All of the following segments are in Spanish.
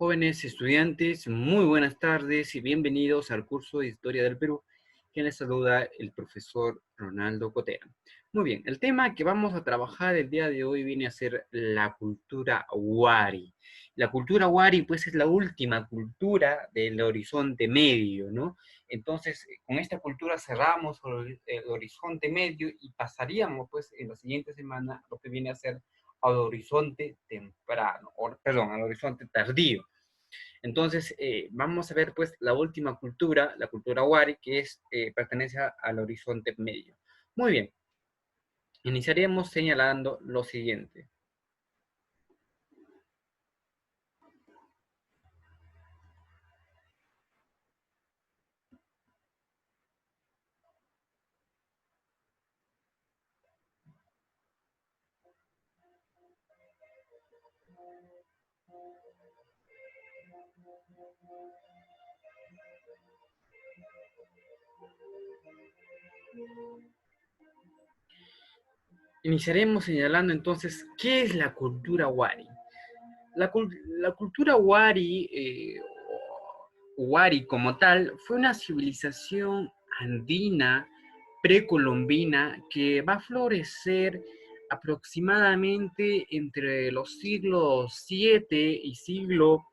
Jóvenes estudiantes, muy buenas tardes y bienvenidos al curso de Historia del Perú. Quien les saluda el profesor Ronaldo Cotera. Muy bien, el tema que vamos a trabajar el día de hoy viene a ser la cultura Wari. La cultura Wari, pues, es la última cultura del Horizonte Medio, ¿no? Entonces, con esta cultura cerramos el Horizonte Medio y pasaríamos, pues, en la siguiente semana lo que viene a ser al horizonte temprano, perdón, al horizonte tardío. Entonces, vamos a ver pues la última cultura, la cultura Wari, que pertenece al horizonte medio. Muy bien, iniciaremos señalando lo siguiente. Iniciaremos señalando entonces qué es la cultura Wari. La cultura Wari, Wari como tal, fue una civilización andina precolombina que va a florecer aproximadamente entre los siglos 7 y siglo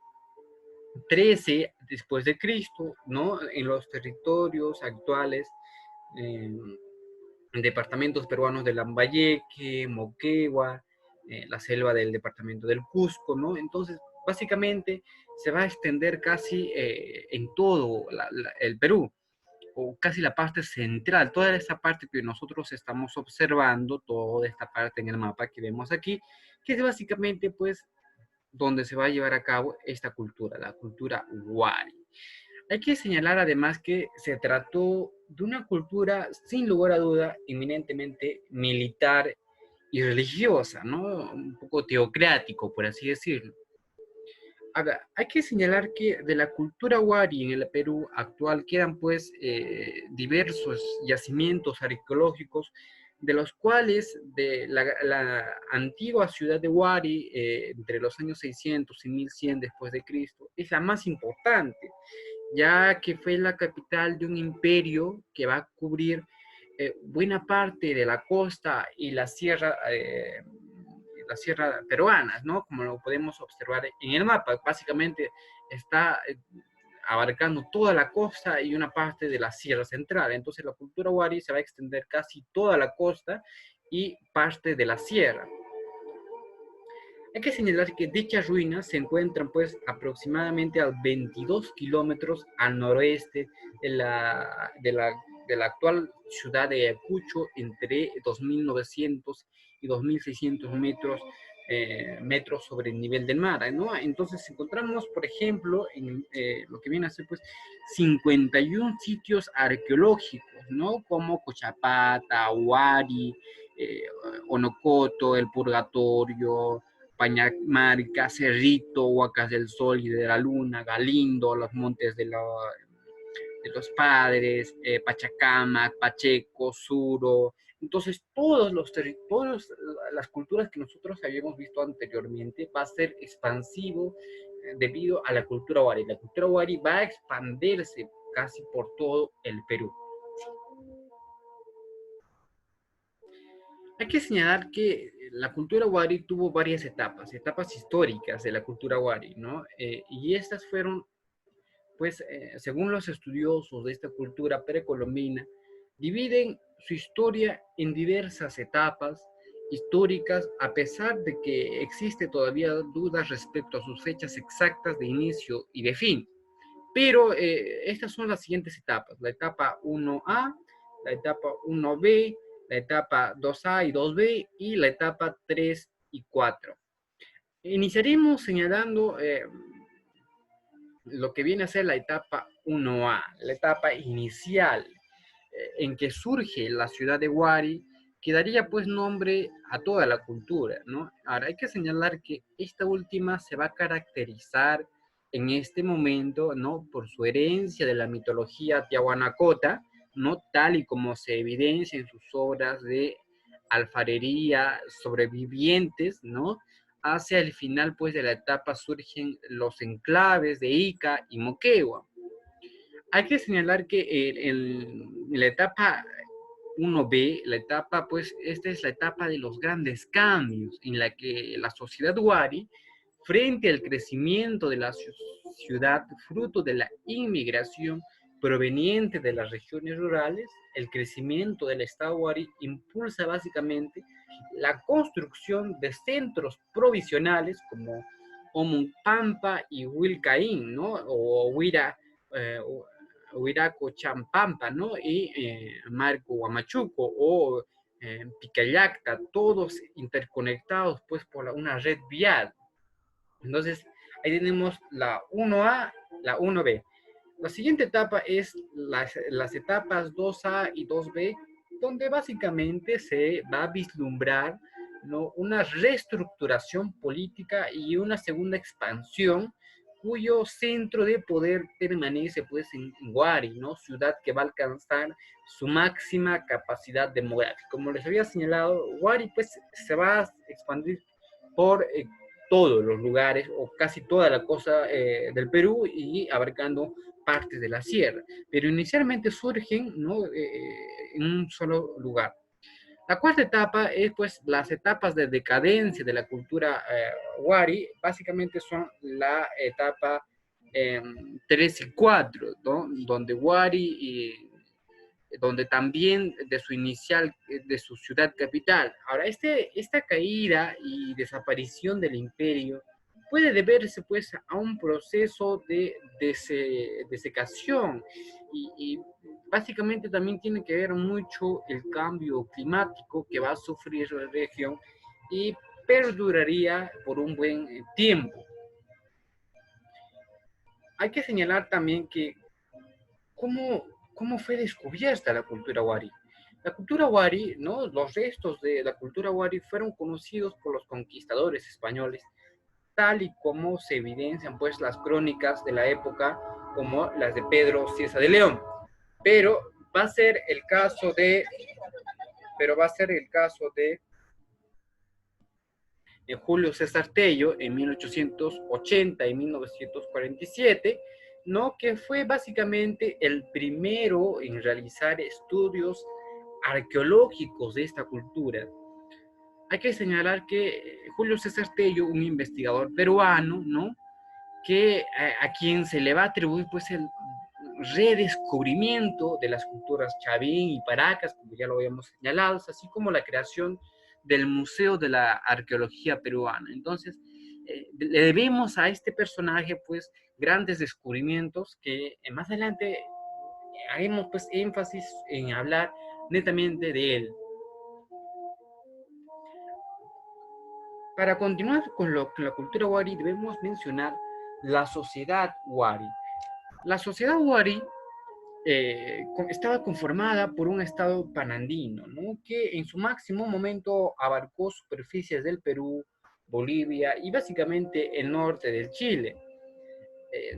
13 después de Cristo, ¿no? En los territorios actuales, eh, departamentos peruanos de Lambayeque, Moquegua, la selva del departamento del Cusco, ¿no? Entonces, básicamente se va a extender casi en todo el Perú, o casi la parte central, toda esta parte que nosotros estamos observando, toda esta parte en el mapa que vemos aquí, que es básicamente, pues, donde se va a llevar a cabo esta cultura, la cultura Wari. Hay que señalar además que se trató de una cultura, sin lugar a duda, eminentemente militar y religiosa, ¿no? Un poco teocrático, por así decirlo. Ahora, hay que señalar que de la cultura Wari en el Perú actual quedan pues diversos yacimientos arqueológicos, de los cuales de la antigua ciudad de Wari, entre los años 600 y 1100 después de Cristo, es la más importante, ya que fue la capital de un imperio que va a cubrir buena parte de la costa y la sierra peruanas, ¿no? Como lo podemos observar en el mapa. Básicamente está abarcando toda la costa y una parte de la sierra central. Entonces la cultura Wari se va a extender casi toda la costa y parte de la sierra. Hay que señalar que dichas ruinas se encuentran pues aproximadamente a 22 kilómetros al noroeste de la actual ciudad de Ayacucho, entre 2.900 y 2.600 metros sobre el nivel del mar, ¿no? Entonces encontramos, por ejemplo, en lo que viene a ser pues 51 sitios arqueológicos, ¿no? Como Cochapata, Huari, eh, Onocoto, El Purgatorio, Pañamarca, Cerrito, Huacas del Sol y de la Luna, Galindo, los montes de los Padres, Pachacamac, Pacheco, Suro. Entonces, todas las culturas que nosotros habíamos visto anteriormente va a ser expansivo debido a la cultura Wari. La cultura Wari va a expandirse casi por todo el Perú. Hay que señalar que la cultura Wari tuvo varias etapas históricas de la cultura Wari, ¿no? Y estas fueron, pues, según los estudiosos de esta cultura precolombina, dividen su historia en diversas etapas históricas, a pesar de que existe todavía dudas respecto a sus fechas exactas de inicio y de fin. Pero estas son las siguientes etapas: la etapa 1A, la etapa 1B, la etapa 2A y 2B y la etapa 3 y 4. Iniciaremos señalando lo que viene a ser la etapa 1A, la etapa inicial, en que surge la ciudad de Huari, que daría pues nombre a toda la cultura, ¿no? Ahora hay que señalar que esta última se va a caracterizar en este momento, ¿no? Por su herencia de la mitología tiahuanacota, ¿no? Tal y como se evidencia en sus obras de alfarería sobrevivientes, ¿no? hacia el final pues de la etapa surgen los enclaves de Ica y Moquegua. Hay que señalar que en la etapa 1B, la etapa, pues, esta es la etapa de los grandes cambios, en la que la sociedad wari, frente al crecimiento de la ciudad, fruto de la inmigración proveniente de las regiones rurales, el crecimiento del Estado wari impulsa básicamente la construcción de centros provisionales como Omumpampa y Wilcaín, ¿no? O Huira, eh, Huiraco Champampa, ¿no? Y Marco Huamachuco o Picayacta, todos interconectados pues por una red vial. Entonces, ahí tenemos la 1A, la 1B. La siguiente etapa es las etapas 2A y 2B, donde básicamente se va a vislumbrar, ¿no?, una reestructuración política y una segunda expansión cuyo centro de poder permanece pues en Huari, ¿no?, ciudad que va a alcanzar su máxima capacidad demográfica. Como les había señalado, Huari pues se va a expandir por todos los lugares o casi toda la costa del Perú y abarcando partes de la sierra, pero inicialmente surgen, ¿no?, en un solo lugar. La cuarta etapa es pues las etapas de decadencia de la cultura wari, básicamente son la etapa 3 y 4, ¿no?, donde wari donde también de su inicial, de su ciudad capital. Ahora, esta caída y desaparición del imperio puede deberse pues a un proceso de desecación y básicamente también tiene que ver mucho el cambio climático que va a sufrir la región y perduraría por un buen tiempo. Hay que señalar también que cómo, cómo fue descubierta la cultura wari. La cultura wari, ¿no?, los restos de la cultura wari fueron conocidos por los conquistadores españoles, tal y como se evidencian pues las crónicas de la época, como las de Pedro Cieza de León. Pero va a ser el caso de, pero va a ser el caso de Julio César Tello en 1880 y 1947, ¿no?, que fue básicamente el primero en realizar estudios arqueológicos de esta cultura. Hay que señalar que Julio César Tello, un investigador peruano, ¿no?, que a quien se le va a atribuir pues el redescubrimiento de las culturas Chavín y Paracas, como ya lo habíamos señalado, así como la creación del Museo de la Arqueología Peruana. Entonces, le debemos a este personaje pues grandes descubrimientos que más adelante haremos pues énfasis en hablar netamente de él. Para continuar con la cultura wari debemos mencionar la sociedad wari. La sociedad wari estaba conformada por un estado panandino, ¿no?, que en su máximo momento abarcó superficies del Perú, Bolivia y básicamente el norte del Chile.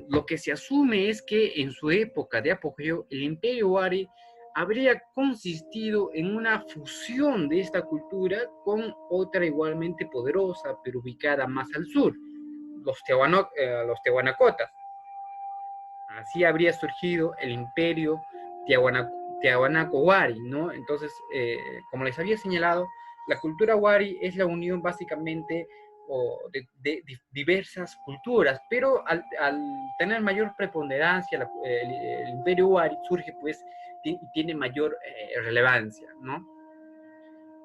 Lo que se asume es que en su época de apogeo, el Imperio Wari habría consistido en una fusión de esta cultura con otra igualmente poderosa, pero ubicada más al sur, los Tehuanacotas. Así habría surgido el imperio Tiahuanaco-Wari, ¿no? Entonces, como les había señalado, la cultura Wari es la unión básicamente de diversas culturas, pero al tener mayor preponderancia el imperio Wari surge pues y tiene mayor relevancia, ¿no?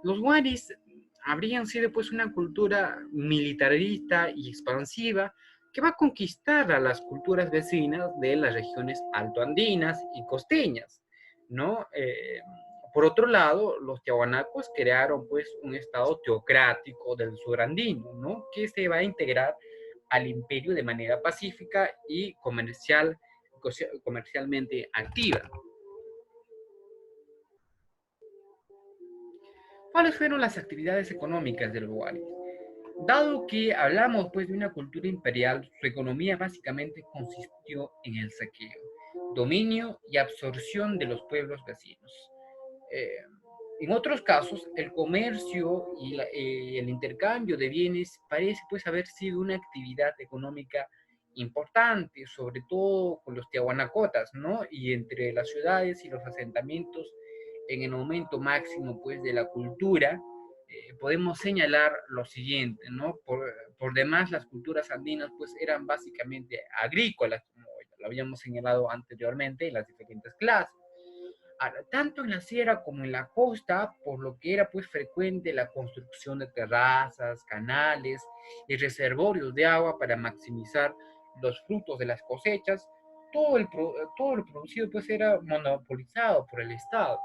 Los Waris habrían sido pues una cultura militarista y expansiva que va a conquistar a las culturas vecinas de las regiones altoandinas y costeñas, ¿no? Por otro lado, los tiahuanacos crearon pues un estado teocrático del sur andino, ¿no?, que se va a integrar al imperio de manera pacífica y comercialmente activa. ¿Cuáles fueron las actividades económicas de los Waris? Dado que hablamos pues de una cultura imperial, su economía básicamente consistió en el saqueo, dominio y absorción de los pueblos vecinos. Eh, En otros casos, el comercio y el intercambio de bienes parece pues haber sido una actividad económica importante, sobre todo con los tiahuanacotas, ¿no? Y entre las ciudades y los asentamientos en el momento máximo pues de la cultura, podemos señalar lo siguiente, ¿no? Por demás, las culturas andinas pues eran básicamente agrícolas, como lo habíamos señalado anteriormente en las diferentes clases. Ahora, tanto en la sierra como en la costa, por lo que era pues frecuente la construcción de terrazas, canales y reservorios de agua para maximizar los frutos de las cosechas, todo lo producido pues era monopolizado por el Estado.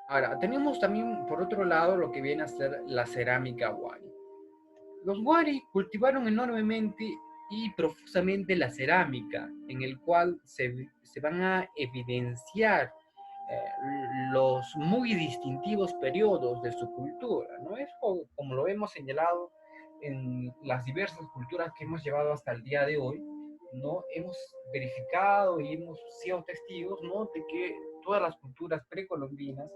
Ahora, tenemos también por otro lado lo que viene a ser la cerámica wari. Los wari cultivaron enormemente y profusamente la cerámica, en el cual se van a evidenciar eh, los muy distintivos periodos de su cultura, ¿no? Es como lo hemos señalado en las diversas culturas que hemos llevado hasta el día de hoy, ¿no? Hemos verificado y hemos sido testigos, ¿no? De que todas las culturas precolombinas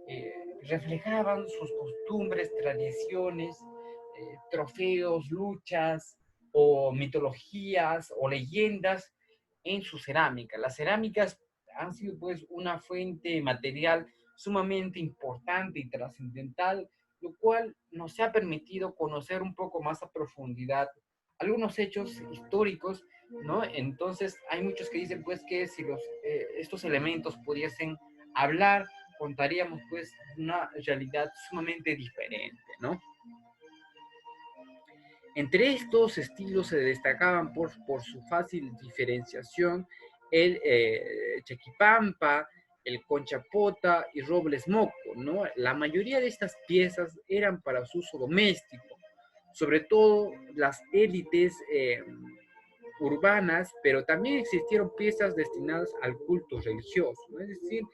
eh, reflejaban sus costumbres, tradiciones, trofeos, luchas o mitologías o leyendas en su cerámica. Las cerámicas han sido pues una fuente material sumamente importante y trascendental, lo cual nos ha permitido conocer un poco más a profundidad algunos hechos históricos, ¿no? Entonces hay muchos que dicen pues que si estos elementos pudiesen hablar, contaríamos pues una realidad sumamente diferente, ¿no? Entre estos estilos se destacaban por su fácil diferenciación el Chequipampa, el Conchapota y Robles Moco, ¿no? La mayoría de estas piezas eran para su uso doméstico, sobre todo las élites urbanas, pero también existieron piezas destinadas al culto religioso, ¿no? Es decir,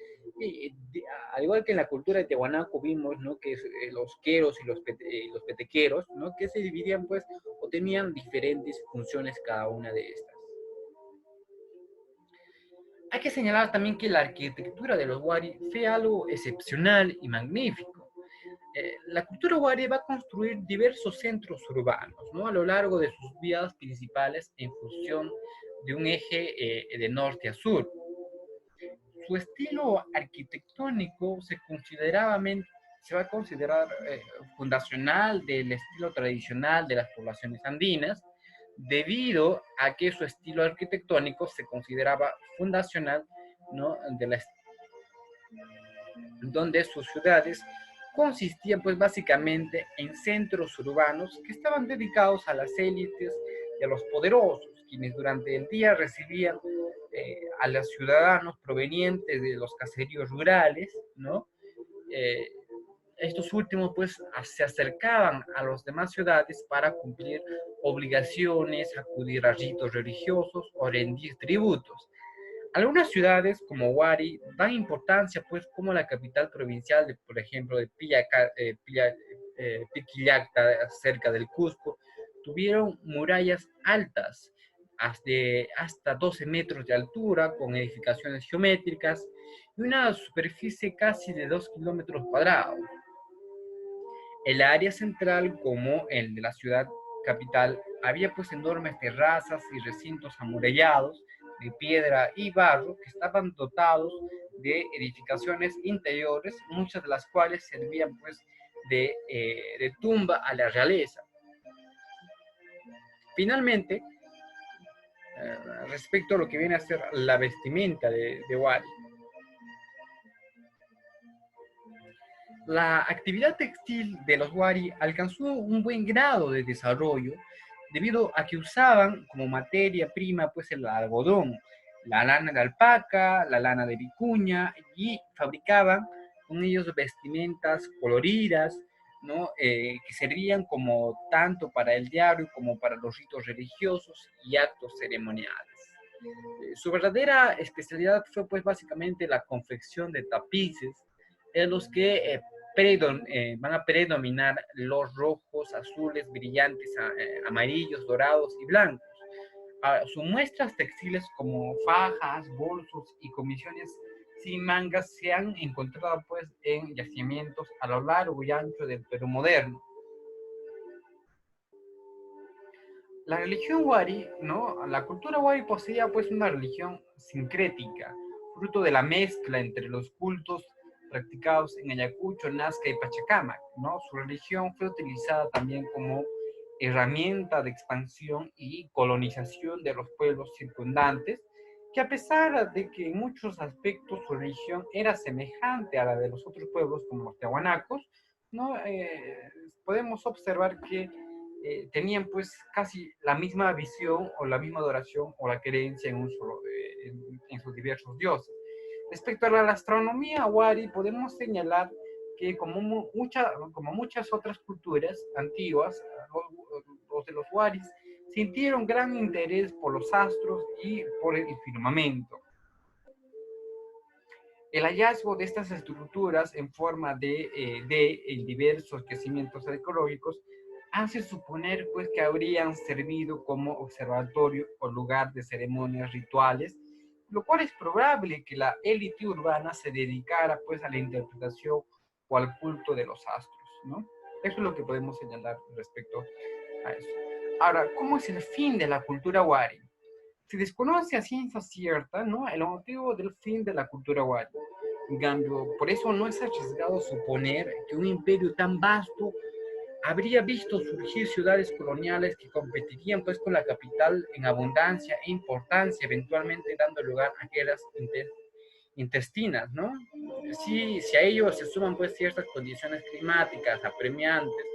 al igual que en la cultura de Tiahuanaco vimos, ¿no? Que los queros y los petequeros, ¿no? Que se dividían pues o tenían diferentes funciones cada una de estas. Hay que señalar también que la arquitectura de los Wari fue algo excepcional y magnífico. La cultura Wari va a construir diversos centros urbanos, ¿no? A lo largo de sus vías principales en función de un eje de norte a sur. Su estilo arquitectónico se va a considerar fundacional del estilo tradicional de las poblaciones andinas, debido a que su estilo arquitectónico se consideraba fundacional, ¿no? Donde sus ciudades consistían pues básicamente en centros urbanos que estaban dedicados a las élites y a los poderosos, quienes durante el día recibían a los ciudadanos provenientes de los caseríos rurales, ¿no? Eh, Estos últimos pues se acercaban a las demás ciudades para cumplir obligaciones, acudir a ritos religiosos o rendir tributos. Algunas ciudades como Huari dan importancia pues como la capital provincial de, por ejemplo, de Piquillacta, cerca del Cusco, tuvieron murallas altas hasta 12 metros de altura con edificaciones geométricas y una superficie casi de 2 kilómetros cuadrados. El área central, como el de la ciudad capital, había pues enormes terrazas y recintos amurallados de piedra y barro que estaban dotados de edificaciones interiores, muchas de las cuales servían pues de tumba a la realeza. Finalmente, respecto a lo que viene a ser la vestimenta de Wari, la actividad textil de los Wari alcanzó un buen grado de desarrollo debido a que usaban como materia prima pues el algodón, la lana de alpaca, la lana de vicuña y fabricaban con ellos vestimentas coloridas, ¿no? Que servían como tanto para el diario como para los ritos religiosos y actos ceremoniales. Su verdadera especialidad fue pues básicamente la confección de tapices en los que van a predominar los rojos, azules, brillantes, amarillos, dorados y blancos. Sus muestras textiles como fajas, bolsos y comisiones simangas se han encontrado pues en yacimientos a lo largo y ancho del Perú moderno. La religión wari, ¿no? La cultura wari poseía pues una religión sincrética, fruto de la mezcla entre los cultos practicados en Ayacucho, Nazca y Pachacamac, ¿no? Su religión fue utilizada también como herramienta de expansión y colonización de los pueblos circundantes, que a pesar de que en muchos aspectos su religión era semejante a la de los otros pueblos como los tiahuanacos, ¿no? Podemos observar que tenían pues casi la misma visión o la misma adoración o la creencia en, un solo, en sus diversos dioses. Respecto a la astronomía wari, podemos señalar que como muchas otras culturas antiguas, los de los waris sintieron gran interés por los astros y por el firmamento. El hallazgo de estas estructuras en forma de diversos yacimientos arqueológicos hace suponer pues que habrían servido como observatorio o lugar de ceremonias rituales, lo cual es probable que la élite urbana se dedicara pues a la interpretación o al culto de los astros, ¿no? Eso es lo que podemos señalar respecto a eso. Ahora, ¿cómo es el fin de la cultura wari? Se desconoce a ciencia cierta, ¿no?, el motivo del fin de la cultura wari. En cambio, por eso no es arriesgado suponer que un imperio tan vasto habría visto surgir ciudades coloniales que competirían pues con la capital en abundancia e importancia, eventualmente dando lugar a guerras intestinas, ¿no? Si a ello se suman pues ciertas condiciones climáticas apremiantes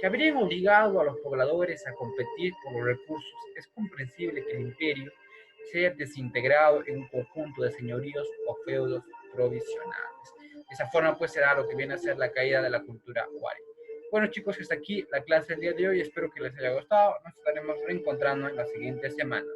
que habrían obligado a los pobladores a competir por los recursos, es comprensible que el imperio se haya desintegrado en un conjunto de señoríos o feudos provisionales. De esa forma pues será lo que viene a ser la caída de la cultura wari. Bueno chicos, hasta aquí la clase del día de hoy, espero que les haya gustado, nos estaremos reencontrando en la siguiente semana.